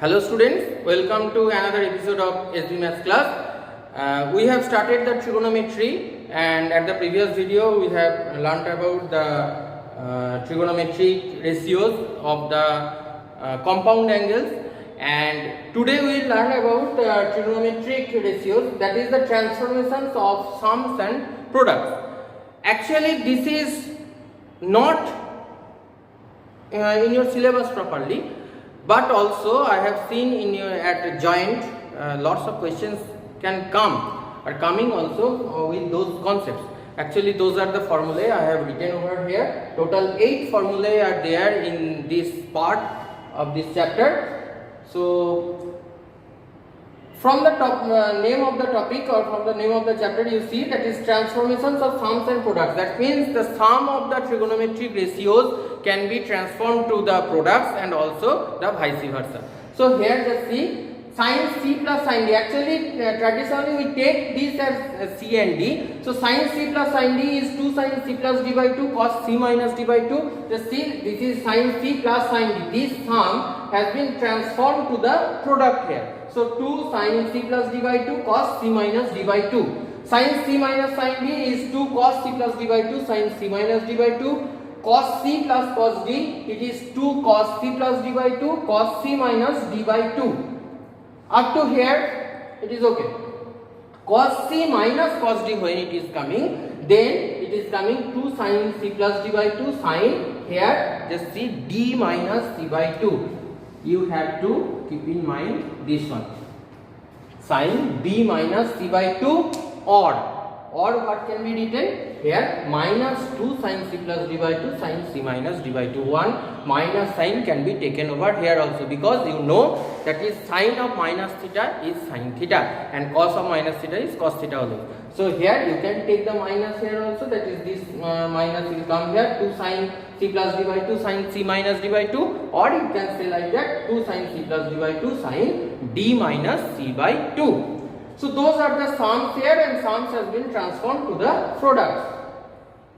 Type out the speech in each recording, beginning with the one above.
Hello students, welcome to another episode of SB Maths class. We have started the trigonometry, and at the previous video we have learnt about the trigonometric ratios of the compound angles, and today we will learn about trigonometric ratios, that is the transformations of sums and products. Actually this is not in your syllabus properly, but also I have seen in your at joint lots of questions are coming also with those concepts. Actually those are the formulae I have written over here. Total 8 formulae are there in this part of this chapter. So from the name of the topic or from the name of the chapter, you see that is transformations of sums and products. That means the sum of the trigonometric ratios can be transformed to the products and also the vice versa. So here just see sin c plus sin d. Actually traditionally we take this as c and d. So sin c plus sin d is 2 sin c plus d by 2 cos c minus d by 2. Just see, this is sin c plus sin d. This sum has been transformed to the product here. So 2 sin c plus d by 2 cos c minus d by 2. Sin c minus sin d is 2 cos c plus d by 2 sin c minus d by 2. Cos c plus cos d, it is 2 cos c plus d by 2 cos c minus d by 2. Up to here it is okay. Cos c minus cos d, when it is coming, then it is coming 2 sin c plus d by 2 sin, here just see d minus c by 2. You have to keep in mind this one, sin b minus c by 2 or what can be written here, minus 2 sin c plus d by 2 sin c minus d by 2. 1 minus sign can be taken over here also, because you know that is sin of minus theta is sin theta and cos of minus theta is cos theta also. So here you can take the minus here also, that is this minus will come here, 2 sin c plus d by 2 sin c minus d by 2, or you can say like that 2 sin c plus d by 2 sin d minus c by 2. So those are the sums here, and sums has been transformed to the products,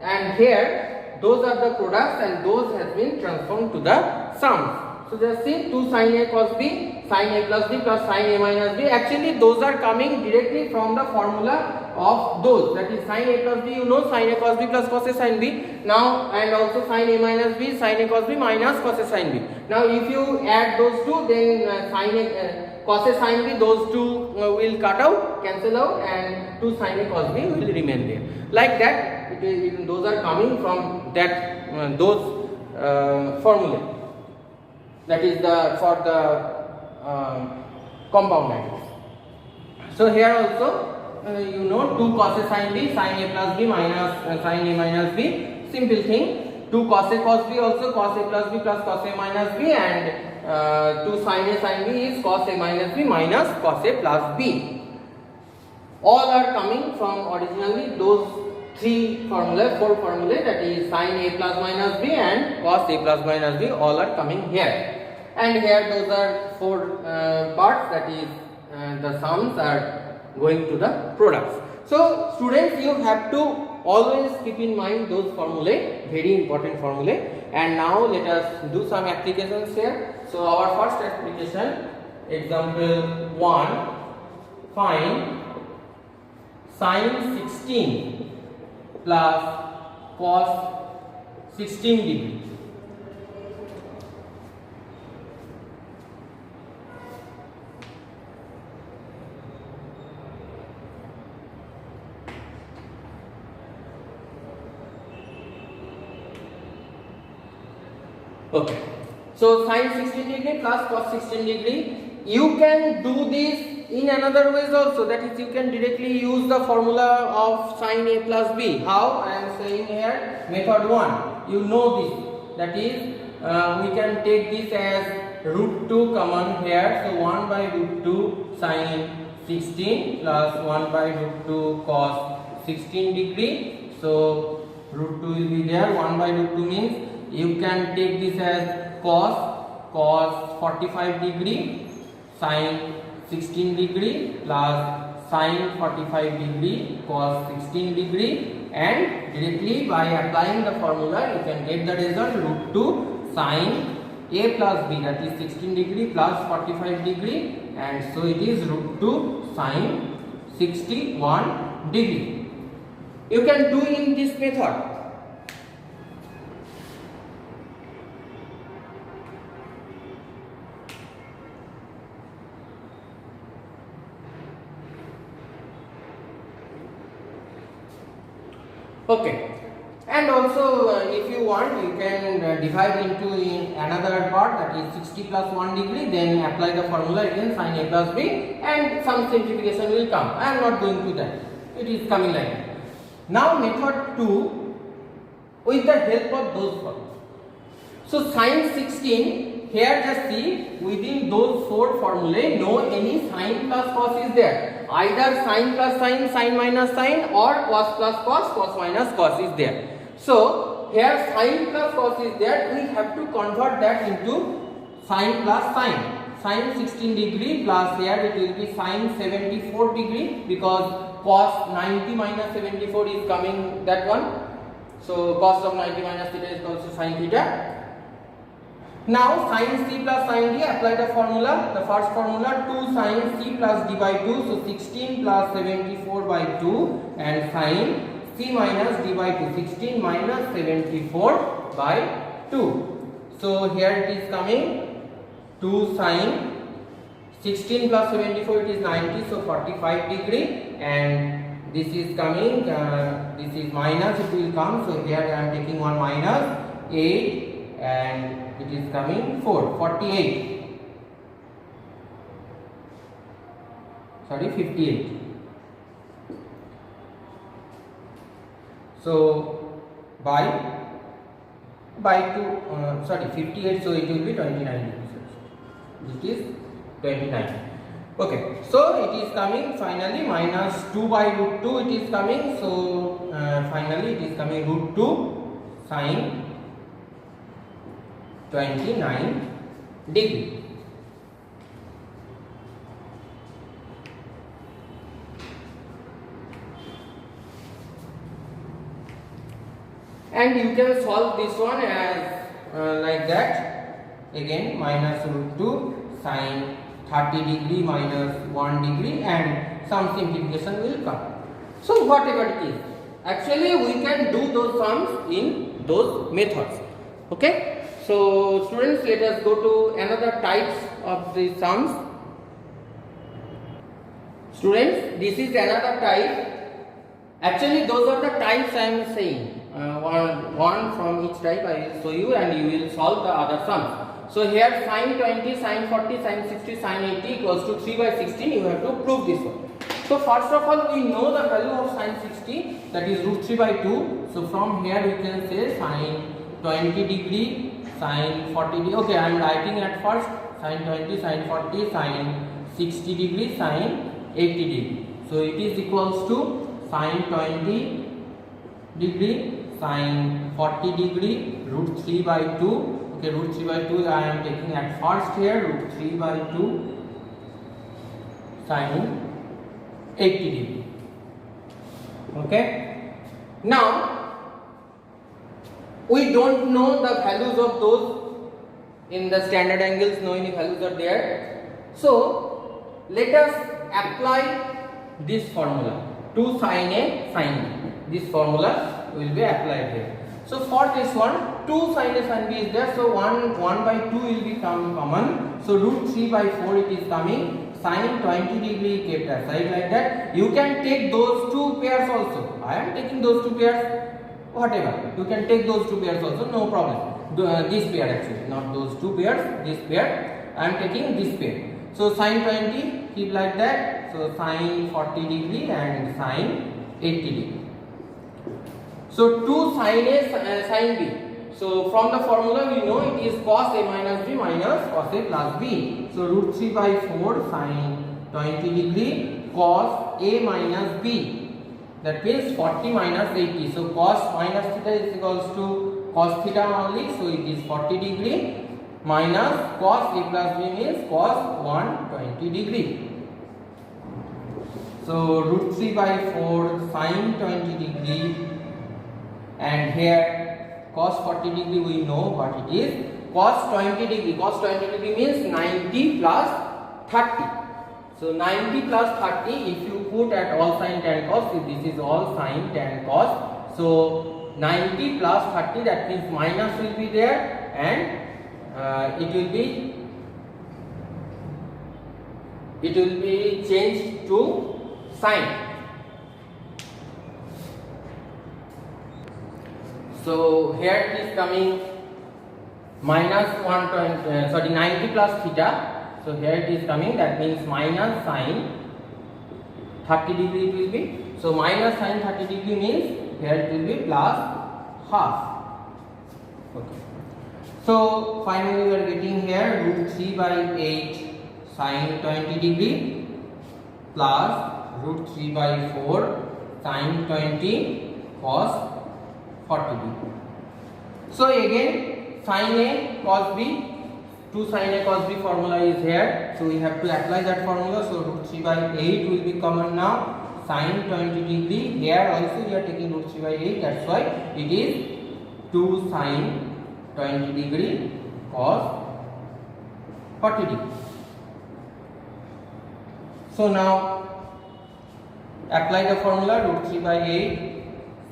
and here those are the products and those has been transformed to the sums. So just see 2 sin a cos b, sin a plus b plus sin a minus b. Actually those are coming directly from the formula of those, that is sin a plus b, you know, sin a cos b plus cos a sin b. Now and also sin a minus b, sin a cos b minus cos a sin b. Now if you add those two, then sin a cos a sin b, those two will cut out, cancel out, and 2 sin a cos b will remain there. Like that, those are coming from that those formulae. That is the for the compound angles. So here also you know 2 cos a sin b, sin a plus b minus sin a minus b. Simple thing. 2 cos a cos b also cos a plus b plus cos a minus b, and 2 sin a sin b is cos a minus b minus cos a plus b. All are coming from originally those 4 formulae, that is sin a plus minus b and cos a plus minus b, all are coming here. And here those are 4 parts, that is the sums are going to the products. So students, you have to always keep in mind those formulae, very important formulae. And now let us do some applications here. So our first application, example 1, find sin 16 plus cos 16 degree. Okay, so sin 16 degree plus cos 16 degree, you can do this in another ways also, that is you can directly use the formula of sin a plus b. How? I am saying here, method 1, you know this, that is we can take this as root 2 common here, so 1 by root 2 sin 16 plus 1 by root 2 cos 16 degree. So root 2 will be there, 1 by root 2 means you can take this as cos 45 degree sin 16 degree plus sin 45 degree cos 16 degree, and directly by applying the formula you can get the result root 2 sin a plus b, that is 16 degree plus 45 degree, and so it is root 2 sine 61 degree. You can do in this method. Okay, and also if you want, you can divide into another part, that is 60 plus 1 degree, then apply the formula again, sin a plus b, and some simplification will come. I am not going to that, it is coming like that. Now method 2, with the help of those formulas. So sin 16, here just see, within those 4 formulae, no any sin plus cos is there. Either sin plus sin, sin minus sin, or cos plus cos, cos minus cos is there. So here sin plus cos is there, we have to convert that into sin plus sin. Sin 16 degree plus here it will be sin 74 degree, because cos 90 minus 74 is coming that one. So cos of 90 minus theta is also sin theta. Now sin c plus sin d, apply the formula. The first formula 2 sin c plus d by 2, so 16 plus 74 by 2, and sin c minus d by 2, 16 minus 74 by 2. So here it is coming 2 sin 16 plus 74, it is 90, so 45 degree, and this is coming, this is minus, it will come, so here I am taking one minus 8, and it is coming 48. Sorry, 58. So by 2, sorry, 58. So it will be 29 degrees. It is 29. Okay. So it is coming finally minus 2 by root 2. It is coming. So finally it is coming root 2 sine 29 degree. And you can solve this one as like that. Again minus root 2 sine 30 degree minus 1 degree, and some simplification will come. So whatever it is, actually we can do those sums in those methods. Okay. So students, let us go to another types of the sums. Students, this is another type. Actually those are the types I am saying. One from each type I will show you, and you will solve the other sums. So here sin 20, sin 40, sin 60, sin 80 equals to 3 by 16. You have to prove this one. So first of all, we know the value of sin 60, that is root 3 by 2. So from here we can say sin 20 degree, sin 40 degree. Okay, I am writing at first sin 20, sin 40, sin 60 degree, sin 80 degree. So it is equals to sin 20 degree, sin 40 degree, root 3 by 2. Okay, root 3 by 2 I am taking at first here, root 3 by 2 sin 80 degree. Okay. Now we don't know the values of those in the standard angles, no any values are there. So let us apply this formula, 2 sin A sin B. This formula will be applied here. So for this one, 2 sin A sin B is there, so 1 by 2 will become common. So root 3 by 4 it is coming, sin 20 degree kept aside like that. You can take those 2 pairs also. I am taking those 2 pairs. Whatever, you can take those 2 pairs also, no problem. This pair actually, not those 2 pairs, this pair. I am taking this pair. So sin 20, keep like that. So sin 40 degree and sin 80 degree. So 2 sin A sin B. So from the formula we know it is cos A minus B minus cos A plus B. So root 3 by 4 sin 20 degree cos A minus B. That means 40 minus 80. So cos minus theta is equals to cos theta only. So it is 40 degree minus cos A plus B means cos 120 degree. So root 3 by 4 sin 20 degree, and here cos 40 degree we know what it is. cos 20 degree. Cos 20 degree means 90 plus 30. So 90 plus 30, if you put at all sin tan cos, this is all sin tan cos. So 90 plus 30, that means minus will be there, and it will be changed to sin. So here it is coming minus 90 plus theta. So here it is coming, that means minus sin 30 degree it will be. So minus sin 30 degree means here it will be plus half. Okay. So finally we are getting here root 3 by 8 sin 20 degree plus root 3 by 4 sin 20 cos 40 degree. So again sin A cos B, 2 sin A cos B formula is here. So we have to apply that formula. So root 3 by 8 will be common now. Sin 20 degree, here also we are taking root 3 by 8. That's why it is 2 sin 20 degree cos 40 degree. So now apply the formula. Root 3 by 8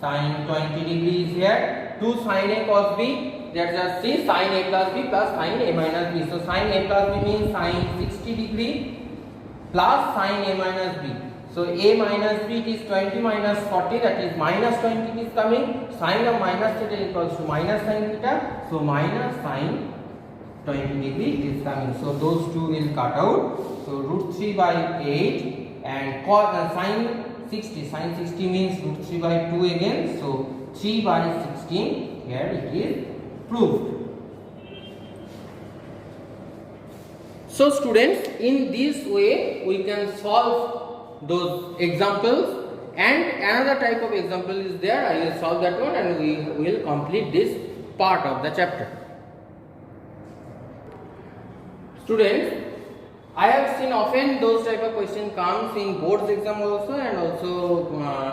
sin 20 degree is here. 2 sin A cos B, that's just 3 sin A plus B plus sin A minus B. So sin A plus B means sin 60 degree plus sin A minus B. So A minus B, it is 20 minus 40, that is minus 20 is coming. Sin of minus theta equals to minus sin theta. So minus sin 20 degree is coming. So those two will cut out. So root 3 by 8 and cos sin 60. Sin 60 means root 3 by 2 again. So 3 by 16, here it is proved. So students, in this way we can solve those examples, and another type of example is there. I will solve that one and we will complete this part of the chapter. Students, I have seen often those type of questions comes in boards exam also, and also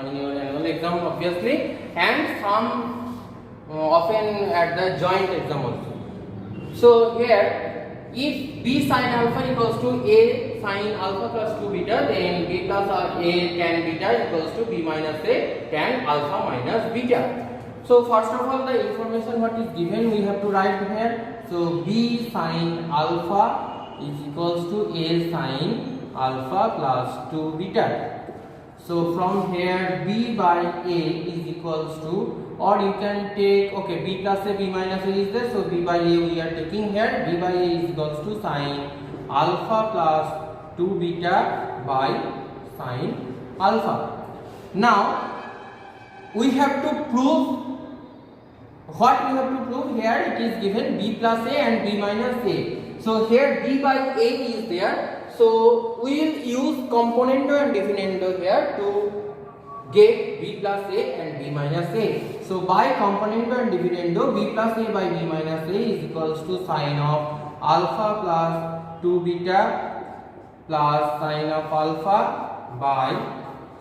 in your annual exam obviously, and some often at the joint exam also. So here, if B sin alpha equals to A sin alpha plus 2 beta, then B plus A tan beta equals to B minus A tan alpha minus beta. So first of all, the information what is given we have to write here. So B sin alpha is equals to A sin alpha plus 2 beta. So from here B by A is equals to, or you can take, okay, B plus A, B minus A is there. So B by A we are taking here. B by A is equals to sin alpha plus 2 beta by sin alpha. Now we have to prove. What we have to prove here? It is given B plus A and B minus A. So here B by A is there. So we will use componendo and dividendo here to get B plus A and B minus A. So by componendo and dividendo, B plus A by B minus A is equals to sin of alpha plus 2 beta plus sin of alpha by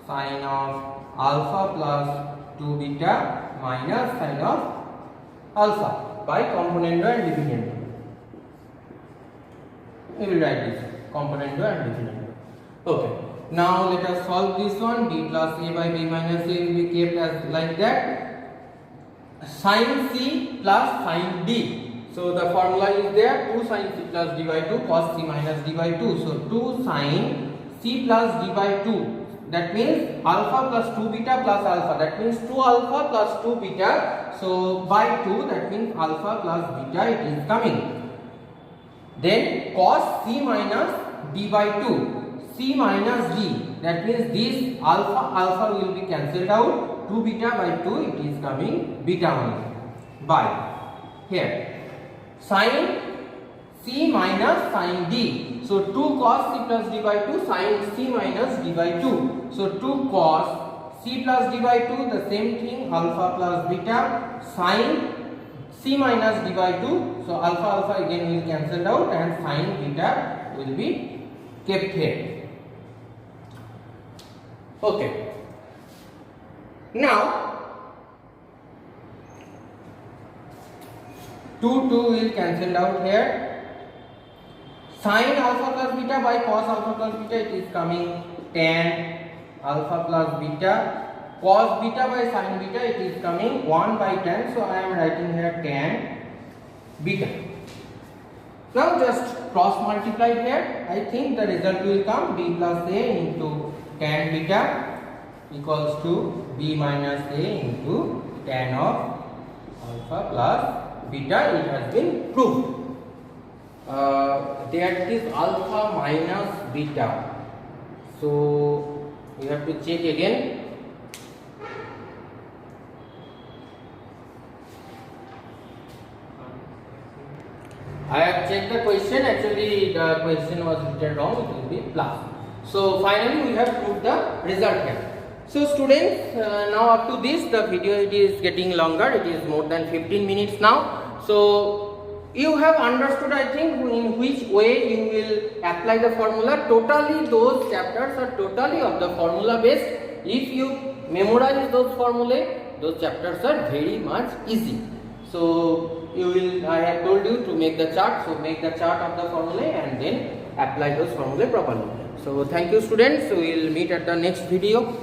sin of alpha plus 2 beta minus sin of alpha by componendo and dividendo. We will write this componendo and dividendo. Okay. Now let us solve this one. B plus A by B minus A will be kept as like that. Sin C plus sin D. So the formula is there. 2 sin C plus D by 2 cos C minus D by 2. So 2 sin C plus D by 2. That means alpha plus 2 beta plus alpha. That means 2 alpha plus 2 beta. So by 2, that means alpha plus beta it is coming. Then cos C minus D by 2. C minus D, that means this alpha will be cancelled out. 2 beta by 2 it is coming beta only by here sin C minus sin D. So 2 cos C plus D by 2 sin C minus D by 2. So 2 cos C plus D by 2, the same thing, alpha plus beta sin C minus D by 2. So alpha again will cancelled out and sin beta will be kept here. Okay. Now 2 will cancel out here. Sin alpha plus beta by cos alpha plus beta, it is coming tan alpha plus beta. Cos beta by sin beta, it is coming 1 by tan. So I am writing here tan beta. Now just cross multiply here. I think the result will come b plus a into tan beta equals to b minus a into tan of alpha plus beta. It has been proved. That is alpha minus beta. So we have to check again. I have checked the question. Actually, the question was written wrong. It will be plus. So finally, we have proved the result here. So students, now up to this, the video it is getting longer. It is more than 15 minutes now. So you have understood, I think, in which way you will apply the formula. Totally those chapters are totally of the formula based. If you memorize those formulae, those chapters are very much easy. So you will, I have told you to make the chart. So make the chart of the formulae and then apply those formulae properly. So thank you students. We will meet at the next video.